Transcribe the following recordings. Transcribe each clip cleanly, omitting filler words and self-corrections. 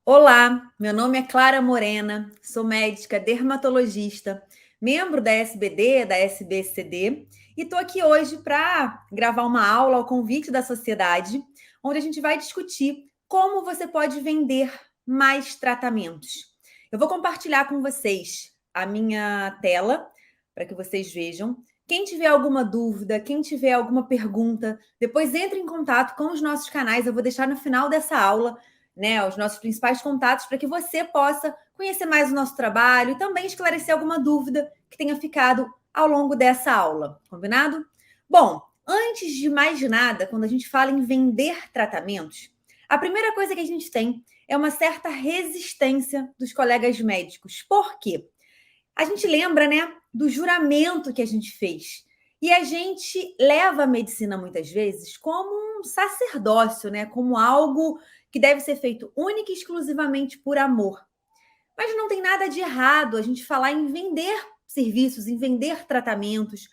Olá, meu nome é Clara Morena, sou médica dermatologista, membro da SBD, da SBCD, e estou aqui hoje para gravar uma aula ao convite da sociedade, onde a gente vai discutir como você pode vender mais tratamentos. Eu vou compartilhar com vocês a minha tela para que vocês vejam. Quem tiver alguma dúvida, quem tiver alguma pergunta, depois entre em contato com os nossos canais, eu vou deixar no final dessa aula, né, os nossos principais contatos para que você possa conhecer mais o nosso trabalho e também esclarecer alguma dúvida que tenha ficado ao longo dessa aula, combinado? Bom, antes de mais nada, quando a gente fala em vender tratamentos, a primeira coisa que a gente tem é uma certa resistência dos colegas médicos. Por quê? A gente lembra, né, do juramento que a gente fez. E a gente leva a medicina muitas vezes como um sacerdócio, né, como algo que deve ser feito única e exclusivamente por amor. Mas não tem nada de errado a gente falar em vender serviços, em vender tratamentos.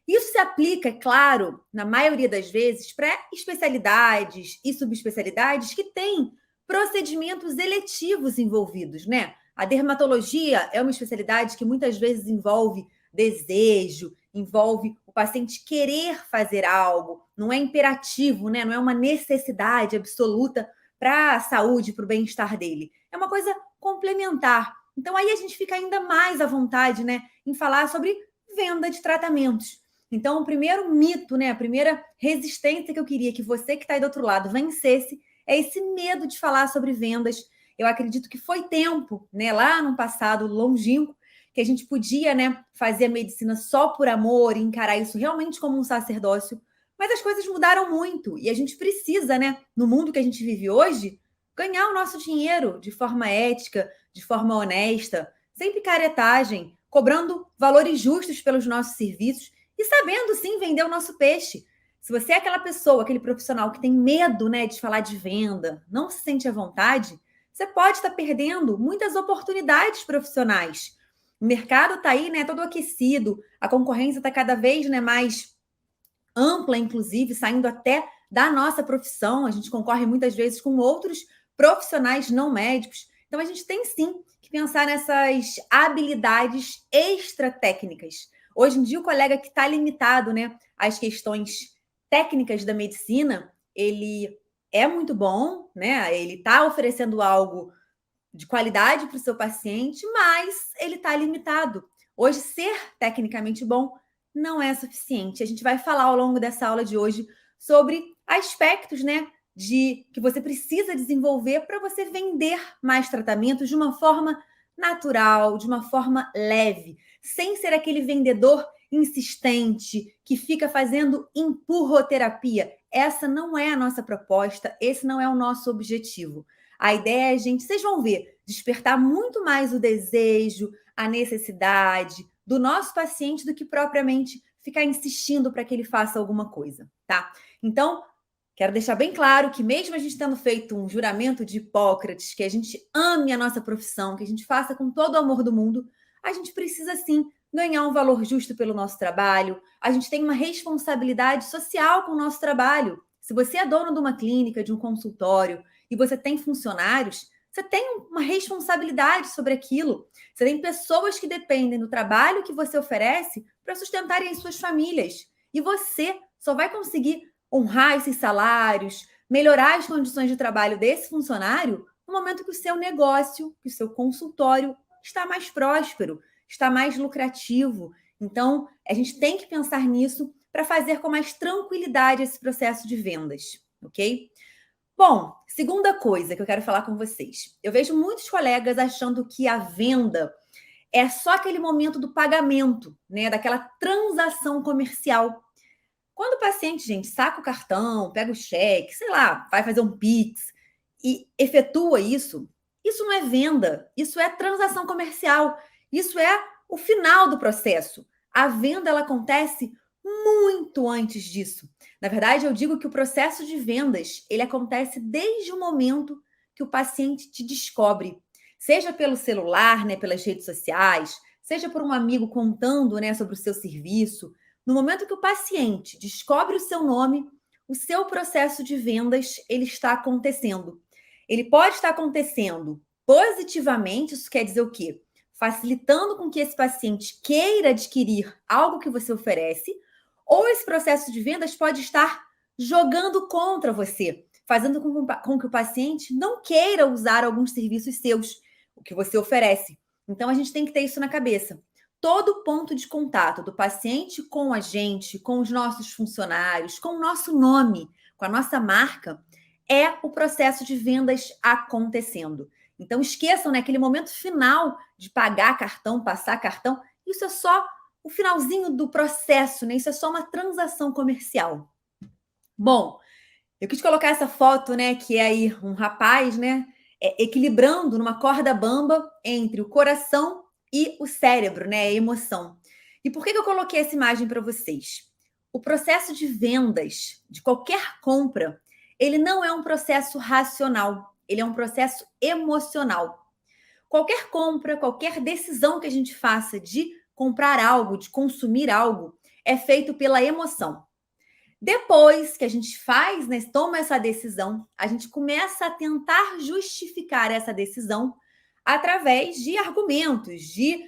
Isso se aplica, é claro, na maioria das vezes, para especialidades e subespecialidades que têm procedimentos eletivos envolvidos, né? A dermatologia é uma especialidade que muitas vezes envolve desejo, envolve o paciente querer fazer algo, não é imperativo, né? Não é uma necessidade absoluta para a saúde, para o bem-estar dele. É uma coisa complementar. Então, aí a gente fica ainda mais à vontade, né, em falar sobre venda de tratamentos. Então, o primeiro mito, né, a primeira resistência que eu queria que você que está aí do outro lado vencesse é esse medo de falar sobre vendas. Eu acredito que foi tempo, né, lá no passado longínquo, que a gente podia, né, fazer a medicina só por amor e encarar isso realmente como um sacerdócio. Mas as coisas mudaram muito e a gente precisa, né, no mundo que a gente vive hoje, ganhar o nosso dinheiro de forma ética, de forma honesta, sem picaretagem, cobrando valores justos pelos nossos serviços e sabendo sim vender o nosso peixe. Se você é aquela pessoa, aquele profissional que tem medo, né, de falar de venda, não se sente à vontade, você pode estar perdendo muitas oportunidades profissionais. O mercado está aí, né, todo aquecido, a concorrência está cada vez, né, mais ampla, inclusive, saindo até da nossa profissão. A gente concorre muitas vezes com outros profissionais não médicos. Então, a gente tem sim que pensar nessas habilidades extra técnicas. Hoje em dia, o colega que está limitado, né, às questões técnicas da medicina, ele é muito bom, né? Ele está oferecendo algo de qualidade para o seu paciente, mas ele está limitado. Hoje, ser tecnicamente bom não é suficiente. A gente vai falar ao longo dessa aula de hoje sobre aspectos, né, de que você precisa desenvolver para você vender mais tratamentos de uma forma natural, de uma forma leve, sem ser aquele vendedor insistente que fica fazendo empurroterapia. Essa não é a nossa proposta, esse não é o nosso objetivo. A ideia é, gente, vocês vão ver, despertar muito mais o desejo, a necessidade do nosso paciente do que propriamente ficar insistindo para que ele faça alguma coisa, tá? Então, quero deixar bem claro que mesmo a gente tendo feito um juramento de Hipócrates, que a gente ame a nossa profissão, que a gente faça com todo o amor do mundo, a gente precisa sim ganhar um valor justo pelo nosso trabalho, a gente tem uma responsabilidade social com o nosso trabalho. Se você é dono de uma clínica, de um consultório, e você tem funcionários, você tem uma responsabilidade sobre aquilo. Você tem pessoas que dependem do trabalho que você oferece para sustentarem as suas famílias. E você só vai conseguir honrar esses salários, melhorar as condições de trabalho desse funcionário no momento que o seu negócio, que o seu consultório está mais próspero, está mais lucrativo. Então, a gente tem que pensar nisso para fazer com mais tranquilidade esse processo de vendas, ok? Bom, segunda coisa que eu quero falar com vocês. Eu vejo muitos colegas achando que a venda é só aquele momento do pagamento, né? Daquela transação comercial. Quando o paciente, gente, saca o cartão, pega o cheque, sei lá, vai fazer um Pix e efetua isso, isso não é venda, isso é transação comercial, isso é o final do processo. A venda ela acontece muito antes disso. Na verdade, eu digo que o processo de vendas, ele acontece desde o momento que o paciente te descobre, seja pelo celular, né, pelas redes sociais, seja por um amigo contando, né, sobre o seu serviço. No momento que o paciente descobre o seu nome, o seu processo de vendas ele está acontecendo. Ele pode estar acontecendo positivamente, isso quer dizer o quê? Facilitando com que esse paciente queira adquirir algo que você oferece, ou esse processo de vendas pode estar jogando contra você, fazendo com que o paciente não queira usar alguns serviços seus, o que você oferece. Então, a gente tem que ter isso na cabeça. Todo ponto de contato do paciente com a gente, com os nossos funcionários, com o nosso nome, com a nossa marca, é o processo de vendas acontecendo. Então, esqueçam, né, aquele momento final de pagar cartão, passar cartão, isso é só o finalzinho do processo, né? Isso é só uma transação comercial. Bom, eu quis colocar essa foto, né, que é aí um rapaz, né, equilibrando numa corda bamba entre o coração e o cérebro, né, a emoção. E por que eu coloquei essa imagem para vocês? O processo de vendas, de qualquer compra, ele não é um processo racional, ele é um processo emocional. Qualquer compra, qualquer decisão que a gente faça de comprar algo, de consumir algo, é feito pela emoção. Depois que a gente faz, né, toma essa decisão, a gente começa a tentar justificar essa decisão através de argumentos, de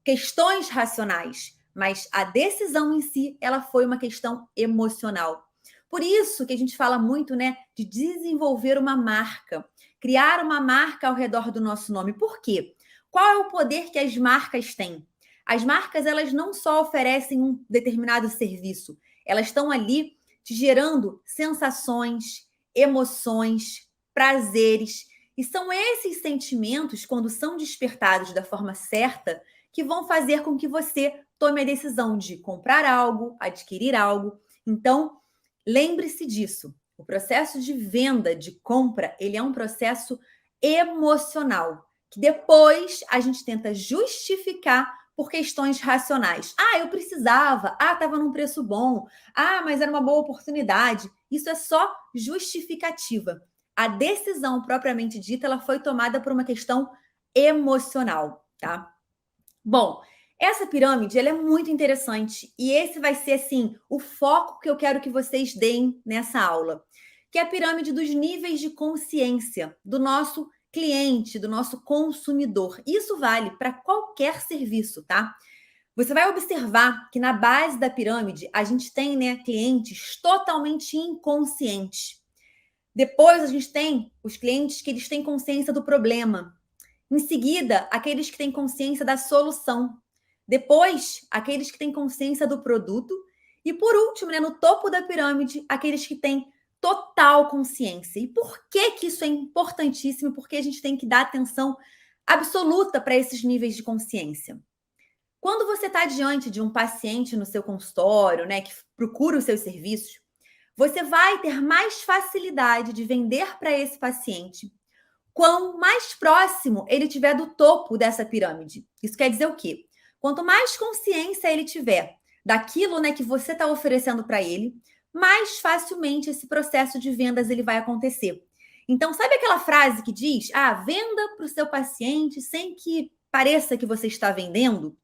questões racionais. Mas a decisão em si, ela foi uma questão emocional. Por isso que a gente fala muito, né, de desenvolver uma marca, criar uma marca ao redor do nosso nome. Por quê? Qual é o poder que as marcas têm? As marcas, elas não só oferecem um determinado serviço, elas estão ali te gerando sensações, emoções, prazeres. E são esses sentimentos, quando são despertados da forma certa, que vão fazer com que você tome a decisão de comprar algo, adquirir algo. Então, lembre-se disso. O processo de venda, de compra, ele é um processo emocional, que depois a gente tenta justificar por questões racionais. Ah, eu precisava. Ah, estava num preço bom. Ah, mas era uma boa oportunidade. Isso é só justificativa. A decisão propriamente dita, ela foi tomada por uma questão emocional, tá? Bom, essa pirâmide, ela é muito interessante e esse vai ser, assim, o foco que eu quero que vocês deem nessa aula, que é a pirâmide dos níveis de consciência do nosso cliente, do nosso consumidor. Isso vale para qualquer serviço, tá? Você vai observar que na base da pirâmide a gente tem, né, clientes totalmente inconscientes. Depois a gente tem os clientes que eles têm consciência do problema. Em seguida, aqueles que têm consciência da solução. Depois, aqueles que têm consciência do produto. E por último, né, no topo da pirâmide, aqueles que têm total consciência. E por que que isso é importantíssimo? Porque a gente tem que dar atenção absoluta para esses níveis de consciência. Quando você está diante de um paciente no seu consultório, né, que procura os seus serviços, você vai ter mais facilidade de vender para esse paciente quanto mais próximo ele tiver do topo dessa pirâmide. Isso quer dizer o quê? Quanto mais consciência ele tiver daquilo, né, que você está oferecendo para ele, mais facilmente esse processo de vendas ele vai acontecer. Então, sabe aquela frase que diz: ah, venda para o seu paciente sem que pareça que você está vendendo?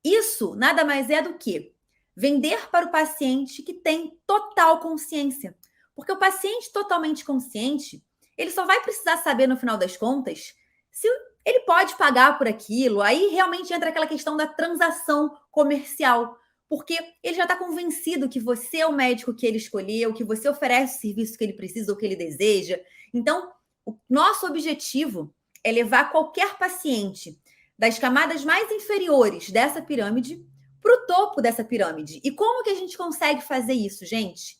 Isso nada mais é do que vender para o paciente que tem total consciência. Porque o paciente totalmente consciente, ele só vai precisar saber no final das contas se ele pode pagar por aquilo. Aí realmente entra aquela questão da transação comercial. Porque ele já está convencido que você é o médico que ele escolheu, que você oferece o serviço que ele precisa ou que ele deseja. Então, o nosso objetivo é levar qualquer paciente das camadas mais inferiores dessa pirâmide para o topo dessa pirâmide. E como que a gente consegue fazer isso, gente?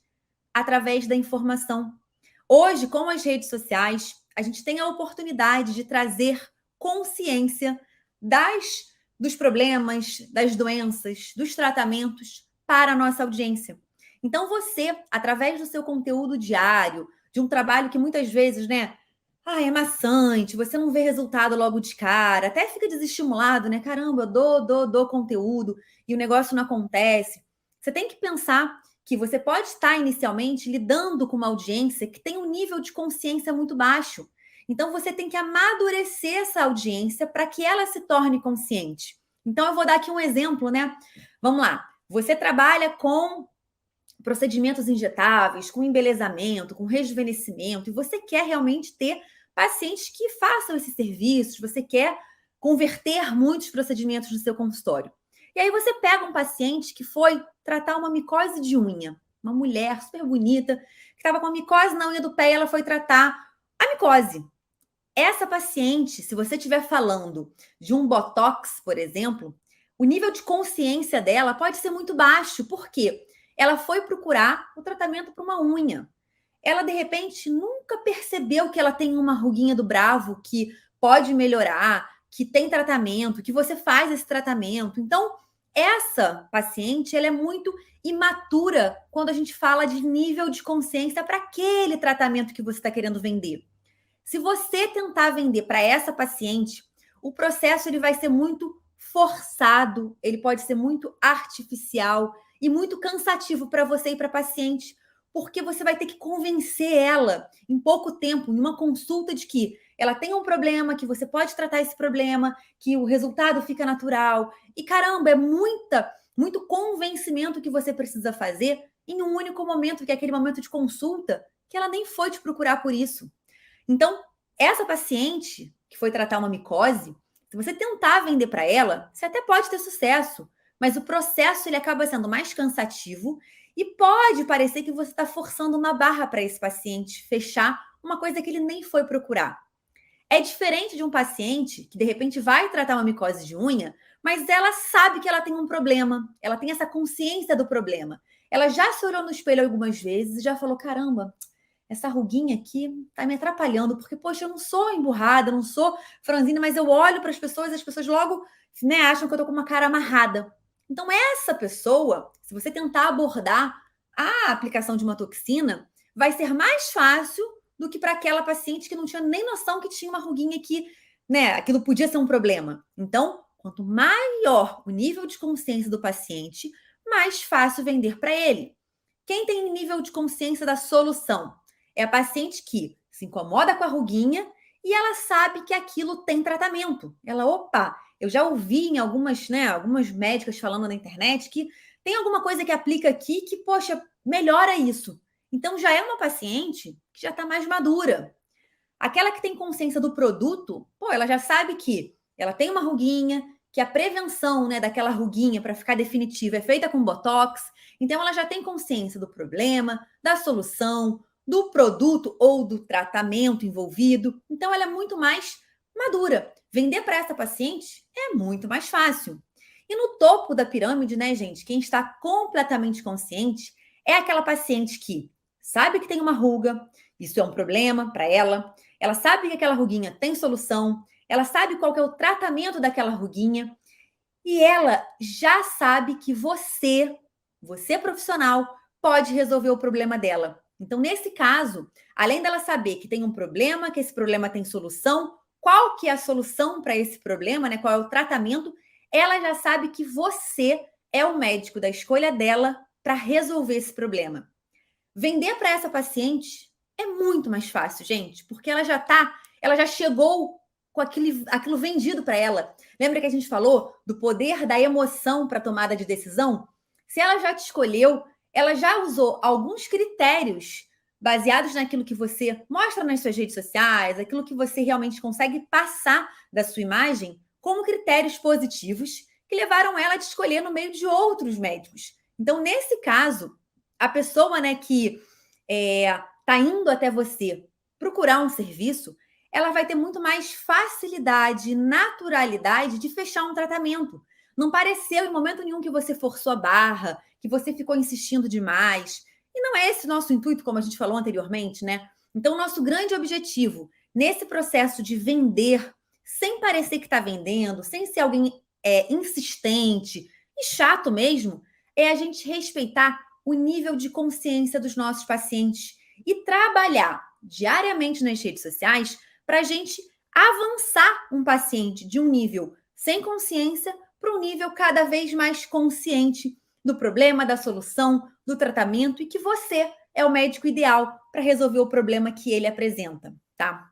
Através da informação. Hoje, com as redes sociais, a gente tem a oportunidade de trazer consciência dos problemas, das doenças, dos tratamentos para a nossa audiência. Então, você, através do seu conteúdo diário, de um trabalho que muitas vezes, né, é maçante, você não vê resultado logo de cara, até fica desestimulado, né? Caramba, eu dou conteúdo e o negócio não acontece. Você tem que pensar que você pode estar inicialmente lidando com uma audiência que tem um nível de consciência muito baixo. Então, você tem que amadurecer essa audiência para que ela se torne consciente. Então, eu vou dar aqui um exemplo, né? Vamos lá. Você trabalha com procedimentos injetáveis, com embelezamento, com rejuvenescimento, e você quer realmente ter pacientes que façam esses serviços, você quer converter muitos procedimentos no seu consultório. E aí você pega um paciente que foi tratar uma micose de unha, uma mulher super bonita, que estava com a micose na unha do pé e ela foi tratar a micose. Essa paciente, se você estiver falando de um botox, por exemplo, o nível de consciência dela pode ser muito baixo. Por quê? Ela foi procurar o tratamento para uma unha. Ela, de repente, nunca percebeu que ela tem uma ruguinha do bravo que pode melhorar, que tem tratamento, que você faz esse tratamento. Então, essa paciente, ela é muito imatura quando a gente fala de nível de consciência para aquele tratamento que você está querendo vender. Se você tentar vender para essa paciente, o processo ele vai ser muito forçado, ele pode ser muito artificial e muito cansativo para você e para a paciente, porque você vai ter que convencer ela em pouco tempo, em uma consulta, de que ela tem um problema, que você pode tratar esse problema, que o resultado fica natural. E caramba, é muito convencimento que você precisa fazer em um único momento, que é aquele momento de consulta, que ela nem foi te procurar por isso. Então, essa paciente que foi tratar uma micose, se você tentar vender para ela, você até pode ter sucesso, mas o processo ele acaba sendo mais cansativo e pode parecer que você está forçando uma barra para esse paciente fechar uma coisa que ele nem foi procurar. É diferente de um paciente que, de repente, vai tratar uma micose de unha, mas ela sabe que ela tem um problema, ela tem essa consciência do problema. Ela já se olhou no espelho algumas vezes e já falou, caramba, essa ruguinha aqui tá me atrapalhando, porque, poxa, eu não sou emburrada, não sou franzina, mas eu olho para as pessoas logo, né, acham que eu tô com uma cara amarrada. Então, essa pessoa, se você tentar abordar a aplicação de uma toxina, vai ser mais fácil do que para aquela paciente que não tinha nem noção que tinha uma ruguinha que, né, aquilo podia ser um problema. Então, quanto maior o nível de consciência do paciente, mais fácil vender para ele. Quem tem nível de consciência da solução? É a paciente que se incomoda com a ruguinha e ela sabe que aquilo tem tratamento. Ela, opa, eu já ouvi em algumas médicas falando na internet que tem alguma coisa que aplica aqui que, poxa, melhora isso. Então já é uma paciente que já está mais madura. Aquela que tem consciência do produto, pô, ela já sabe que ela tem uma ruguinha, que a prevenção, né, daquela ruguinha para ficar definitiva é feita com botox. Então ela já tem consciência do problema, da solução, do produto ou do tratamento envolvido. Então ela é muito mais madura. Vender para essa paciente é muito mais fácil. E no topo da pirâmide, né, gente, quem está completamente consciente é aquela paciente que sabe que tem uma ruga, isso é um problema para ela. Ela sabe que aquela ruguinha tem solução, ela sabe qual que é o tratamento daquela ruguinha e ela já sabe que você profissional, pode resolver o problema dela. Então, nesse caso, além dela saber que tem um problema, que esse problema tem solução, qual que é a solução para esse problema, né? Qual é o tratamento, ela já sabe que você é o médico da escolha dela para resolver esse problema. Vender para essa paciente é muito mais fácil, gente, porque ela já chegou com aquilo vendido para ela. Lembra que a gente falou do poder da emoção para tomada de decisão? Se ela já te escolheu, ela já usou alguns critérios baseados naquilo que você mostra nas suas redes sociais, aquilo que você realmente consegue passar da sua imagem, como critérios positivos que levaram ela a te escolher no meio de outros médicos. Então, nesse caso, a pessoa, né, que está indo até você procurar um serviço, ela vai ter muito mais facilidade, naturalidade de fechar um tratamento. Não pareceu em momento nenhum que você forçou a barra, que você ficou insistindo demais. E não é esse o nosso intuito, como a gente falou anteriormente, né? Então, nosso grande objetivo nesse processo de vender, sem parecer que está vendendo, sem ser alguém insistente e chato mesmo, é a gente respeitar o nível de consciência dos nossos pacientes e trabalhar diariamente nas redes sociais para a gente avançar um paciente de um nível sem consciência para um nível cada vez mais consciente do problema, da solução, do tratamento e que você é o médico ideal para resolver o problema que ele apresenta, tá?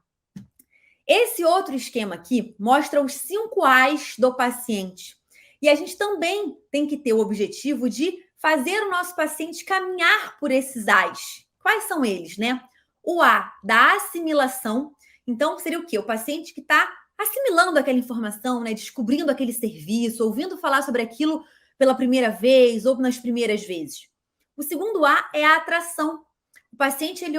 Esse outro esquema aqui mostra os 5 As do paciente. E a gente também tem que ter o objetivo de fazer o nosso paciente caminhar por esses As. Quais são eles, né? O A, da assimilação. Então, seria o quê? O paciente que está assimilando aquela informação, né? Descobrindo aquele serviço, ouvindo falar sobre aquilo pela primeira vez ou nas primeiras vezes. O segundo A é a atração. O paciente, ele,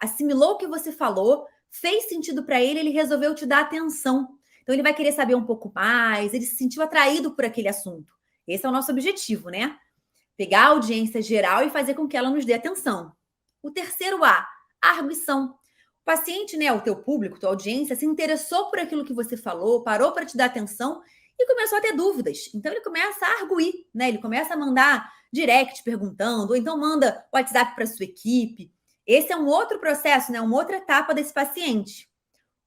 assimilou o que você falou, fez sentido para ele, ele resolveu te dar atenção. Então, ele vai querer saber um pouco mais, ele se sentiu atraído por aquele assunto. Esse é o nosso objetivo, né? Pegar a audiência geral e fazer com que ela nos dê atenção. O terceiro A, a arguição. O paciente, né, o teu público, tua audiência, se interessou por aquilo que você falou, parou para te dar atenção e começou a ter dúvidas. Então, ele começa a arguir, né? Ele começa a mandar direct perguntando, ou então manda WhatsApp para sua equipe. Esse é um outro processo, né? Uma outra etapa desse paciente.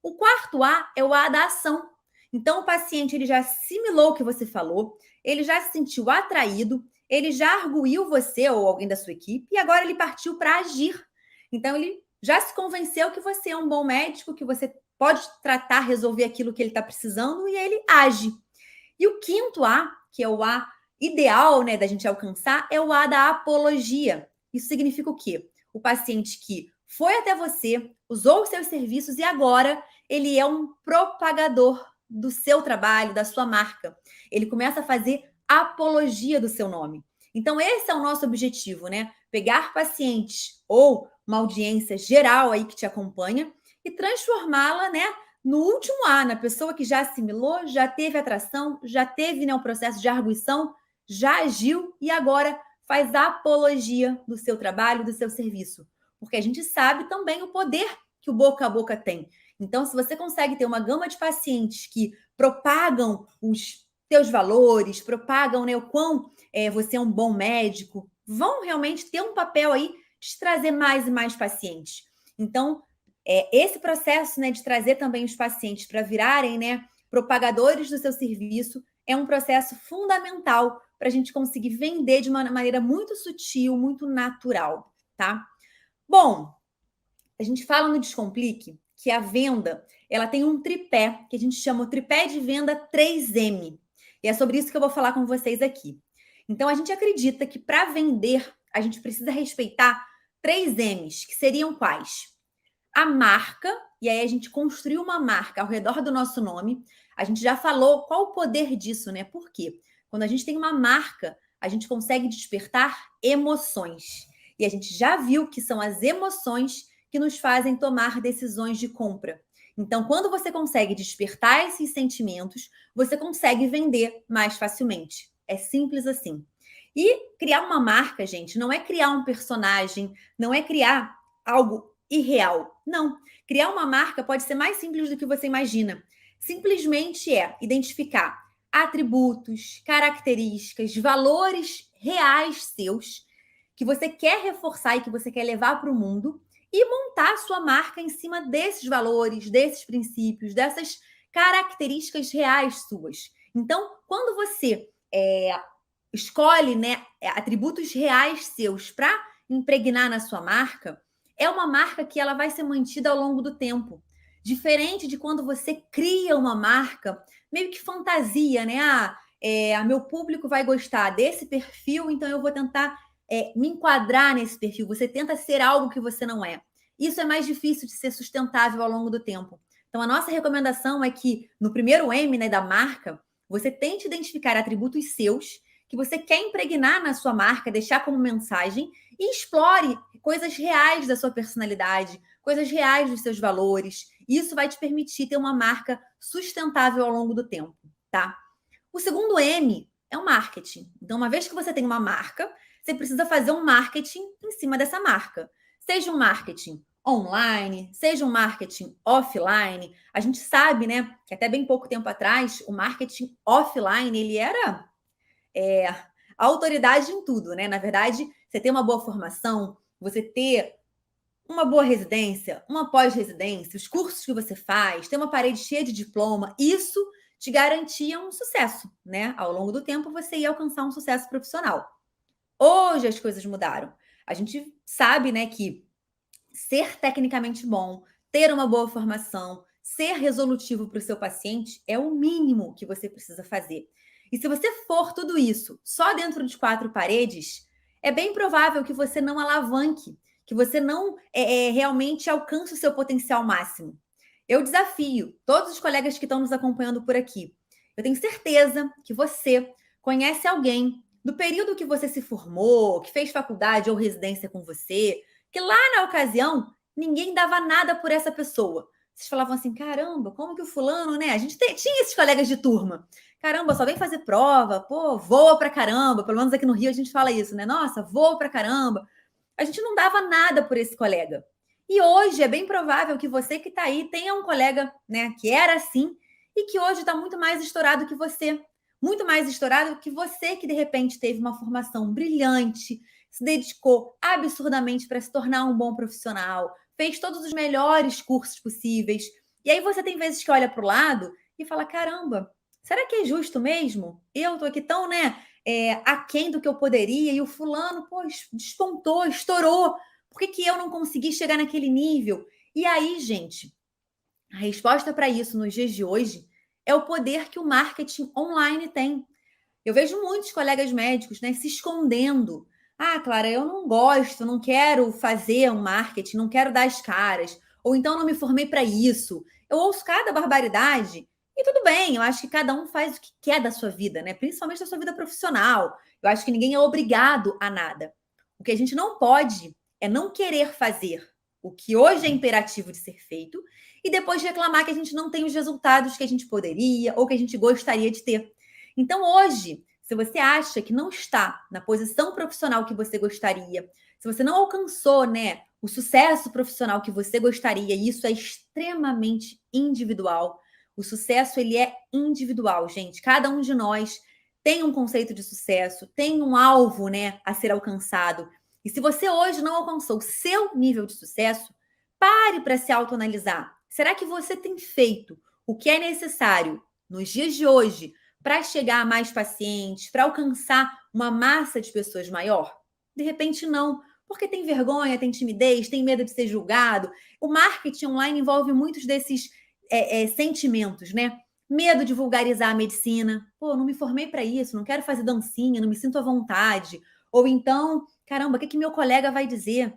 O quarto A é o A da ação. Então, o paciente, ele já assimilou o que você falou, ele já se sentiu atraído, ele já arguiu você ou alguém da sua equipe e agora ele partiu para agir. Então, ele já se convenceu que você é um bom médico, que você pode tratar, resolver aquilo que ele está precisando e ele age. E o quinto A, que é o A ideal, né, da gente alcançar, é o A da apologia. Isso significa o quê? O paciente que foi até você, usou os seus serviços e agora ele é um propagador do seu trabalho, da sua marca. Ele começa a fazer apologia do seu nome. Então, esse é o nosso objetivo, né? Pegar pacientes ou uma audiência geral aí que te acompanha e transformá-la, né, no último A, na pessoa que já assimilou, já teve atração, já teve, né, um processo de arguição, já agiu e agora faz a apologia do seu trabalho, do seu serviço. Porque a gente sabe também o poder que o boca a boca tem. Então, se você consegue ter uma gama de pacientes que propagam os teus valores, propagam, né, o quão você é um bom médico, vão realmente ter um papel aí de trazer mais e mais pacientes. Então, esse processo, né, de trazer também os pacientes para virarem, né, propagadores do seu serviço é um processo fundamental para a gente conseguir vender de uma maneira muito sutil, muito natural, tá? Bom, a gente fala no Descomplique que a venda, ela tem um tripé, que a gente chama o tripé de venda 3M. E é sobre isso que eu vou falar com vocês aqui. Então, a gente acredita que para vender, a gente precisa respeitar 3 M's, que seriam quais? A marca, e aí a gente construiu uma marca ao redor do nosso nome. A gente já falou qual o poder disso, né? Por quê? Quando a gente tem uma marca, a gente consegue despertar emoções. E a gente já viu que são as emoções que nos fazem tomar decisões de compra. Então, quando você consegue despertar esses sentimentos, você consegue vender mais facilmente. É simples assim. E criar uma marca, gente, não é criar um personagem, não é criar algo irreal. Não. Criar uma marca pode ser mais simples do que você imagina. Simplesmente é identificar atributos, características, valores reais seus que você quer reforçar e que você quer levar para o mundo e montar a sua marca em cima desses valores, desses princípios, dessas características reais suas. Então, quando você escolhe, né, atributos reais seus para impregnar na sua marca, é uma marca que ela vai ser mantida ao longo do tempo. Diferente de quando você cria uma marca meio que fantasia, né? Meu público vai gostar desse perfil, então eu vou tentar me enquadrar nesse perfil. Você tenta ser algo que você não é. Isso é mais difícil de ser sustentável ao longo do tempo. Então, a nossa recomendação é que no primeiro M, né, da marca, você tente identificar atributos seus que você quer impregnar na sua marca, deixar como mensagem e explore coisas reais da sua personalidade, coisas reais dos seus valores. Isso vai te permitir ter uma marca sustentável ao longo do tempo, tá? O segundo M é o marketing. Então, uma vez que você tem uma marca, você precisa fazer um marketing em cima dessa marca. Seja um marketing online, seja um marketing offline. A gente sabe, né, que até bem pouco tempo atrás, o marketing offline, ele era a autoridade em tudo, né? Na verdade, você ter uma boa formação, você ter uma boa residência, uma pós-residência, os cursos que você faz, ter uma parede cheia de diploma, isso te garantia um sucesso, né? Ao longo do tempo, você ia alcançar um sucesso profissional. Hoje as coisas mudaram. A gente sabe, né, que ser tecnicamente bom, ter uma boa formação, ser resolutivo para o seu paciente é o mínimo que você precisa fazer. E se você for tudo isso só dentro de 4 paredes, é bem provável que você não alavanque, que você não realmente alcance o seu potencial máximo. Eu desafio todos os colegas que estão nos acompanhando por aqui. Eu tenho certeza que você conhece alguém do período que você se formou, que fez faculdade ou residência com você, que lá na ocasião ninguém dava nada por essa pessoa. Vocês falavam assim: caramba, como que o fulano, né? A gente tinha esses colegas de turma. Caramba, só vem fazer prova, pô, voa pra caramba. Pelo menos aqui no Rio a gente fala isso, né? Nossa, voa pra caramba. A gente não dava nada por esse colega. E hoje é bem provável que você que está aí tenha um colega, né, que era assim e que hoje está muito mais estourado que você. Muito mais estourado que você que de repente teve uma formação brilhante, se dedicou absurdamente para se tornar um bom profissional, fez todos os melhores cursos possíveis. E aí você tem vezes que olha para o lado e fala: caramba, será que é justo mesmo? Eu tô aqui tão, né, aquém do que eu poderia, e o fulano, pô, despontou, estourou. Por que, que eu não consegui chegar naquele nível? E aí, gente, a resposta para isso nos dias de hoje é o poder que o marketing online tem. Eu vejo muitos colegas médicos, né, se escondendo. Ah, Clara, eu não gosto, não quero fazer um marketing, não quero dar as caras, ou então não me formei para isso. Eu ouço cada barbaridade e tudo bem, eu acho que cada um faz o que quer da sua vida, né? Principalmente da sua vida profissional. Eu acho que ninguém é obrigado a nada. O que a gente não pode é não querer fazer o que hoje é imperativo de ser feito e depois reclamar que a gente não tem os resultados que a gente poderia ou que a gente gostaria de ter. Então, hoje, se você acha que não está na posição profissional que você gostaria, se você não alcançou, né, o sucesso profissional que você gostaria, e isso é extremamente individual. O sucesso, ele é individual, gente. Cada um de nós tem um conceito de sucesso, tem um alvo, né, a ser alcançado. E se você hoje não alcançou o seu nível de sucesso, pare para se autoanalisar. Será que você tem feito o que é necessário nos dias de hoje para chegar a mais pacientes, para alcançar uma massa de pessoas maior? De repente, não, porque tem vergonha, tem timidez, tem medo de ser julgado. O marketing online envolve muitos desses sentimentos, né? Medo de vulgarizar a medicina. Pô, não me formei para isso, não quero fazer dancinha, não me sinto à vontade. Ou então, caramba, o que meu colega vai dizer?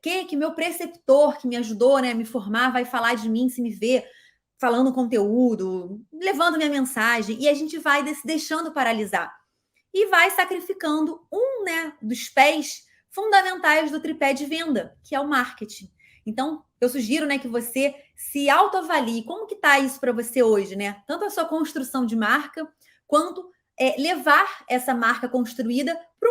Que meu preceptor que me ajudou, né, a me formar vai falar de mim se me ver falando conteúdo, levando minha mensagem, e a gente vai se deixando paralisar. E vai sacrificando um, né, dos pés fundamentais do tripé de venda, que é o marketing. Então, eu sugiro, né, que você se autoavalie. Como que está isso para você hoje, né? Tanto a sua construção de marca, quanto levar essa marca construída para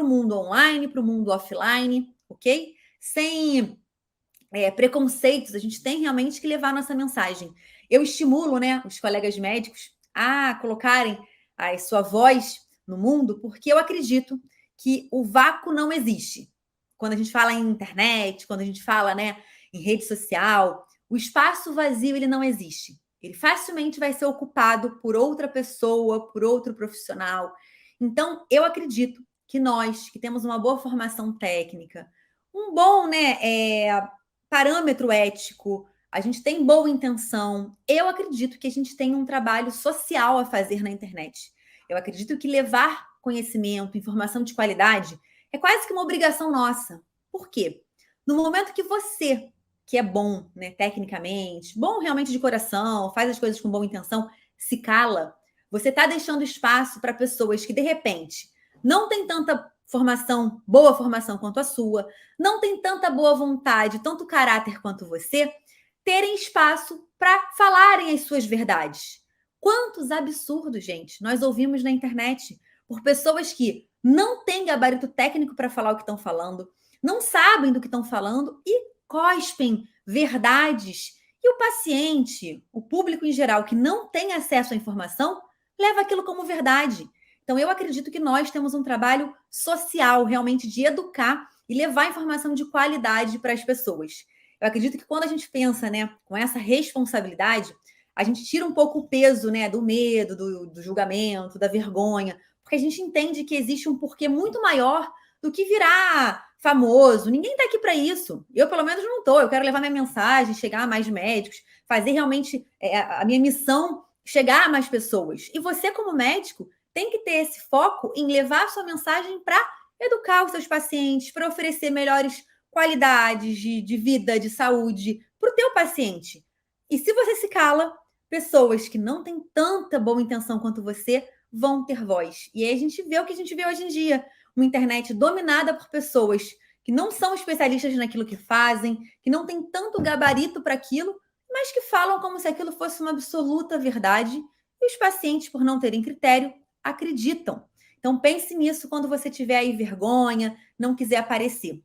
o mundo online, para o mundo offline, ok? Sem preconceitos, a gente tem realmente que levar nossa mensagem. Eu estimulo, né, os colegas médicos a colocarem a sua voz no mundo, porque eu acredito que o vácuo não existe. Quando a gente fala em internet, quando a gente fala, né, em rede social, o espaço vazio ele não existe. Ele facilmente vai ser ocupado por outra pessoa, por outro profissional. Então, eu acredito que nós, que temos uma boa formação técnica, um bom, né, parâmetro ético, a gente tem boa intenção. Eu acredito que a gente tem um trabalho social a fazer na internet. Eu acredito que levar conhecimento, informação de qualidade, é quase que uma obrigação nossa. Por quê? No momento que você, que é bom, né, tecnicamente, bom realmente de coração, faz as coisas com boa intenção, se cala, você está deixando espaço para pessoas que, de repente, não têm tanta formação, boa formação quanto a sua, não tem tanta boa vontade, tanto caráter quanto você, terem espaço para falarem as suas verdades. Quantos absurdos, gente, nós ouvimos na internet por pessoas que não têm gabarito técnico para falar o que estão falando, não sabem do que estão falando e cospem verdades. E o paciente, o público em geral que não tem acesso à informação, leva aquilo como verdade. Então, eu acredito que nós temos um trabalho social, realmente, de educar e levar informação de qualidade para as pessoas. Eu acredito que quando a gente pensa, né, com essa responsabilidade, a gente tira um pouco o peso, né, do medo, do julgamento, da vergonha, porque a gente entende que existe um porquê muito maior do que virar famoso. Ninguém está aqui para isso. Eu, pelo menos, não estou. Eu quero levar minha mensagem, chegar a mais médicos, fazer realmente a minha missão chegar a mais pessoas. E você, como médico, tem que ter esse foco em levar a sua mensagem para educar os seus pacientes, para oferecer melhores qualidades de vida, de saúde para o teu paciente. E se você se cala, pessoas que não têm tanta boa intenção quanto você vão ter voz. E aí a gente vê o que a gente vê hoje em dia, uma internet dominada por pessoas que não são especialistas naquilo que fazem, que não têm tanto gabarito para aquilo, mas que falam como se aquilo fosse uma absoluta verdade, e os pacientes, por não terem critério, acreditam. Então pense nisso quando você tiver aí vergonha, não quiser aparecer.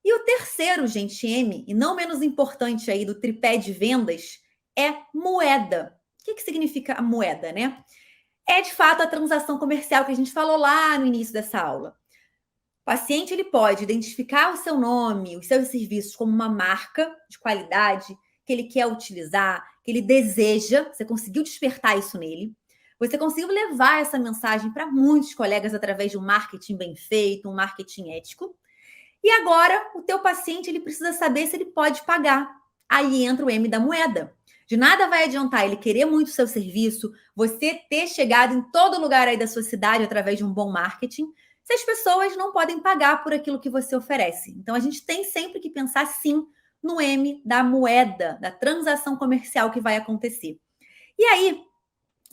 E o terceiro, gente, M, e não menos importante aí do tripé de vendas, é moeda. O que significa a moeda, né? É, de fato, a transação comercial que a gente falou lá no início dessa aula. O paciente ele pode identificar o seu nome, os seus serviços como uma marca de qualidade que ele quer utilizar, que ele deseja. Você conseguiu despertar isso nele. Você conseguiu levar essa mensagem para muitos colegas através de um marketing bem feito, um marketing ético. E agora, o teu paciente ele precisa saber se ele pode pagar. Aí entra o M da moeda. De nada vai adiantar ele querer muito o seu serviço, você ter chegado em todo lugar aí da sua cidade através de um bom marketing, se as pessoas não podem pagar por aquilo que você oferece. Então, a gente tem sempre que pensar, sim, no M da moeda, da transação comercial que vai acontecer. E aí,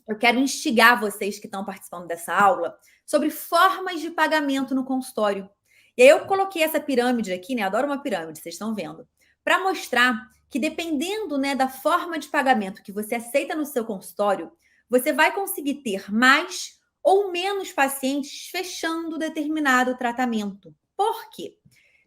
eu quero instigar vocês que estão participando dessa aula sobre formas de pagamento no consultório. E aí eu coloquei essa pirâmide aqui, né? Adoro uma pirâmide, vocês estão vendo, para mostrar que dependendo, né, da forma de pagamento que você aceita no seu consultório, você vai conseguir ter mais ou menos pacientes fechando determinado tratamento. Por quê?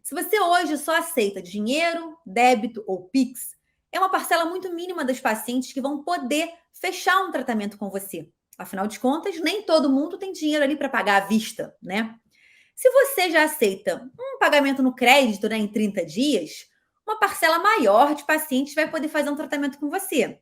Se você hoje só aceita dinheiro, débito ou Pix, é uma parcela muito mínima dos pacientes que vão poder fechar um tratamento com você. Afinal de contas, nem todo mundo tem dinheiro ali para pagar à vista, né? Se você já aceita um pagamento no crédito, né, em 30 dias, uma parcela maior de pacientes vai poder fazer um tratamento com você.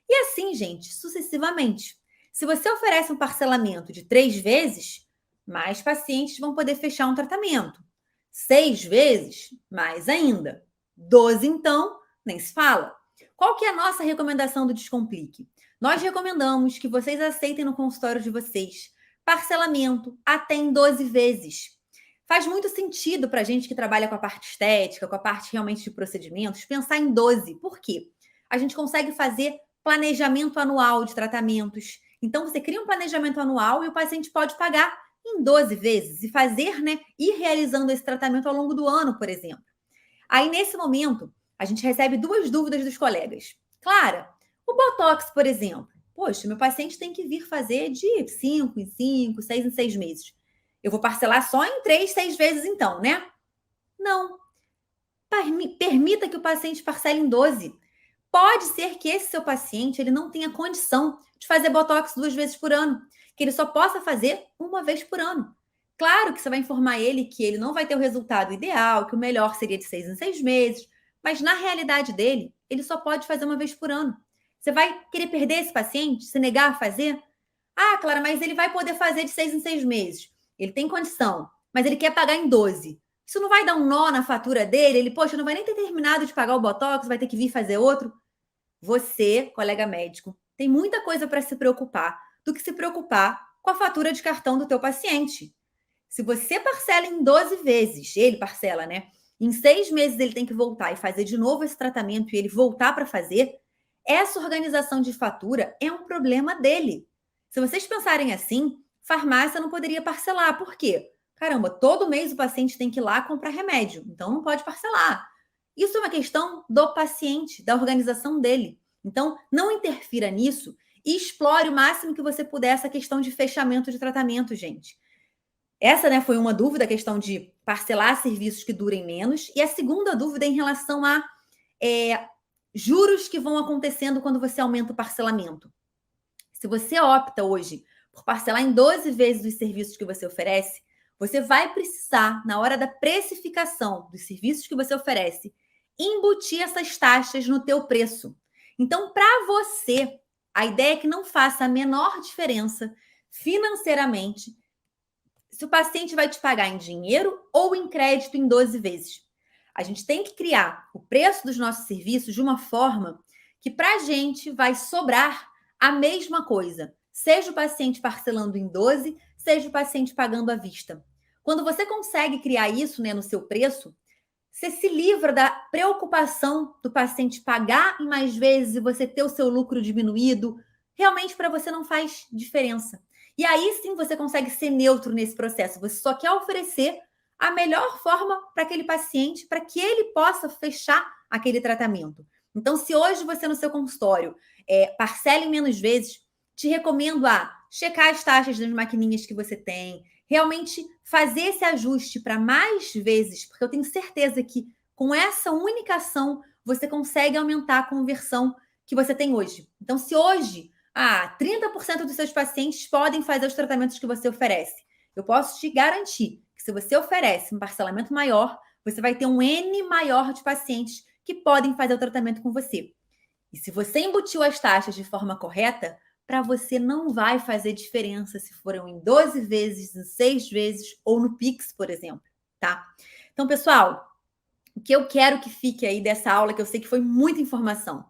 E assim, gente, sucessivamente. Se você oferece um parcelamento de 3 vezes, mais pacientes vão poder fechar um tratamento. 6 vezes, mais ainda. 12, então, nem se fala. Qual que é a nossa recomendação do Descomplique? Nós recomendamos que vocês aceitem no consultório de vocês parcelamento até em 12 vezes. Faz muito sentido para a gente que trabalha com a parte estética, com a parte realmente de procedimentos, pensar em 12. Por quê? A gente consegue fazer planejamento anual de tratamentos. Então, você cria um planejamento anual e o paciente pode pagar em 12 vezes e fazer, né, ir realizando esse tratamento ao longo do ano, por exemplo. Aí, nesse momento, a gente recebe 2 dúvidas dos colegas. Clara, o Botox, por exemplo. Poxa, meu paciente tem que vir fazer de 5 em 5, 6 em 6 meses. Eu vou parcelar só em 3, 6 vezes então, né? Não. Permita que o paciente parcele em 12. Pode ser que esse seu paciente ele não tenha condição de fazer Botox 2 vezes por ano, que ele só possa fazer uma vez por ano. Claro que você vai informar ele que ele não vai ter o resultado ideal, que o melhor seria de 6 em 6 meses, mas na realidade dele, ele só pode fazer uma vez por ano. Você vai querer perder esse paciente, se negar a fazer? Ah, Clara, mas ele vai poder fazer de 6 em 6 meses. Ele tem condição, mas ele quer pagar em 12. Isso não vai dar um nó na fatura dele? Ele, poxa, não vai nem ter terminado de pagar o Botox, vai ter que vir fazer outro? Você, colega médico, tem muita coisa para se preocupar do que se preocupar com a fatura de cartão do teu paciente. Se você parcela em 12 vezes, ele parcela, né? Em 6 meses ele tem que voltar e fazer de novo esse tratamento e ele voltar para fazer, essa organização de fatura é um problema dele. Se vocês pensarem assim, farmácia não poderia parcelar. Por quê? Caramba, todo mês o paciente tem que ir lá comprar remédio, então não pode parcelar. Isso é uma questão do paciente, da organização dele. Então, não interfira nisso e explore o máximo que você puder essa questão de fechamento de tratamento, gente. Essa, né, foi uma dúvida, a questão de parcelar serviços que durem menos. E a segunda dúvida é em relação a juros que vão acontecendo quando você aumenta o parcelamento. Se você opta hoje por parcelar em 12 vezes os serviços que você oferece, você vai precisar, na hora da precificação dos serviços que você oferece, embutir essas taxas no teu preço. Então, para você, a ideia é que não faça a menor diferença financeiramente se o paciente vai te pagar em dinheiro ou em crédito em 12 vezes. A gente tem que criar o preço dos nossos serviços de uma forma que para a gente vai sobrar a mesma coisa, seja o paciente parcelando em 12, seja o paciente pagando à vista. Quando você consegue criar isso, né, no seu preço, você se livra da preocupação do paciente pagar em mais vezes e você ter o seu lucro diminuído. Realmente, para você não faz diferença. E aí sim você consegue ser neutro nesse processo. Você só quer oferecer a melhor forma para aquele paciente, para que ele possa fechar aquele tratamento. Então, se hoje você no seu consultório parcela em menos vezes, te recomendo a checar as taxas das maquininhas que você tem, realmente fazer esse ajuste para mais vezes, porque eu tenho certeza que com essa única ação você consegue aumentar a conversão que você tem hoje. Então, se hoje 30% dos seus pacientes podem fazer os tratamentos que você oferece, eu posso te garantir que se você oferece um parcelamento maior, você vai ter um N maior de pacientes que podem fazer o tratamento com você. E se você embutiu as taxas de forma correta, para você não vai fazer diferença se foram em 12 vezes, em 6 vezes ou no Pix, por exemplo, tá? Então, pessoal, o que eu quero que fique aí dessa aula, que eu sei que foi muita informação,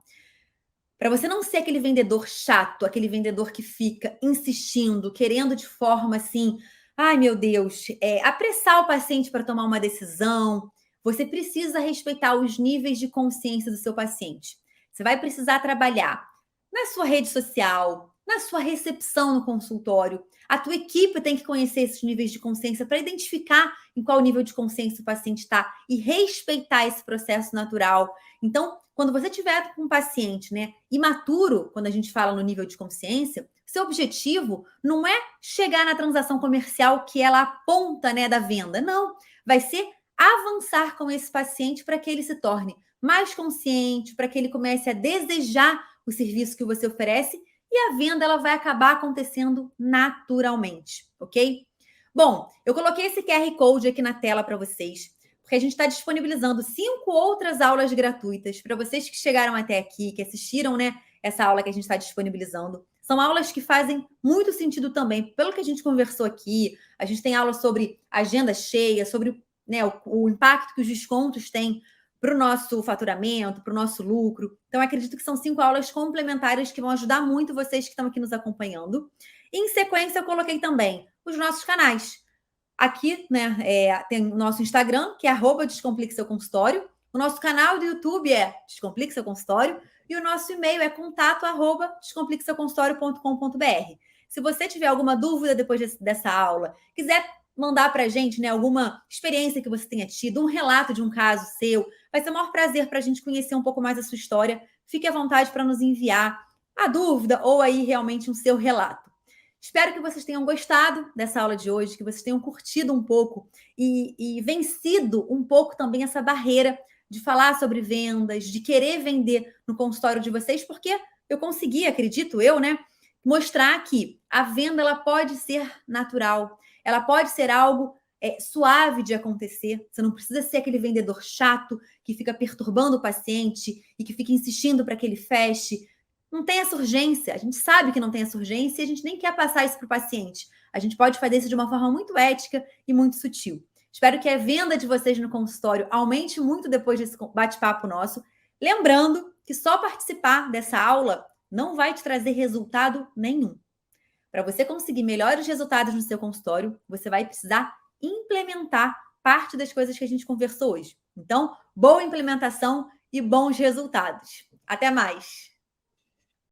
para você não ser aquele vendedor chato, aquele vendedor que fica insistindo, querendo de forma assim, ai meu Deus, apressar o paciente para tomar uma decisão, você precisa respeitar os níveis de consciência do seu paciente. Você vai precisar trabalhar na sua rede social, na sua recepção no consultório. A tua equipe tem que conhecer esses níveis de consciência para identificar em qual nível de consciência o paciente está e respeitar esse processo natural. Então, quando você tiver com um paciente, né, imaturo, quando a gente fala no nível de consciência, seu objetivo não é chegar na transação comercial que ela aponta, né, da venda. Não, vai ser avançar com esse paciente para que ele se torne mais consciente, para que ele comece a desejar o serviço que você oferece e a venda ela vai acabar acontecendo naturalmente, ok? Bom, eu coloquei esse QR Code aqui na tela para vocês, porque a gente está disponibilizando 5 outras aulas gratuitas para vocês que chegaram até aqui, que assistiram, né, essa aula que a gente está disponibilizando. São aulas que fazem muito sentido também, pelo que a gente conversou aqui. A gente tem aula sobre agenda cheia, sobre, né, o impacto que os descontos têm para o nosso faturamento, para o nosso lucro. Então, acredito que são 5 aulas complementares que vão ajudar muito vocês que estão aqui nos acompanhando. E, em sequência, eu coloquei também os nossos canais. Aqui, né, tem o nosso Instagram, que é @Descomplique Seu Consultório. O nosso canal do YouTube é Descomplique Seu Consultório. E o nosso e-mail é contato@descompliqueseuconsultório.com.br. Se você tiver alguma dúvida depois dessa aula, quiser mandar para a gente, né, alguma experiência que você tenha tido, um relato de um caso seu, vai ser o maior prazer para a gente conhecer um pouco mais a sua história. Fique à vontade para nos enviar a dúvida ou aí realmente um seu relato. Espero que vocês tenham gostado dessa aula de hoje, que vocês tenham curtido um pouco e vencido um pouco também essa barreira de falar sobre vendas, de querer vender no consultório de vocês, porque eu consegui, acredito eu, né, mostrar que a venda ela pode ser natural, ela pode ser algo suave de acontecer. Você não precisa ser aquele vendedor chato que fica perturbando o paciente e que fica insistindo para que ele feche. Não tem essa urgência. A gente sabe que não tem essa urgência e a gente nem quer passar isso para o paciente. A gente pode fazer isso de uma forma muito ética e muito sutil. Espero que a venda de vocês no consultório aumente muito depois desse bate-papo nosso. Lembrando que só participar dessa aula não vai te trazer resultado nenhum. Para você conseguir melhores resultados no seu consultório, você vai precisar implementar parte das coisas que a gente conversou hoje. Então, boa implementação e bons resultados. Até mais!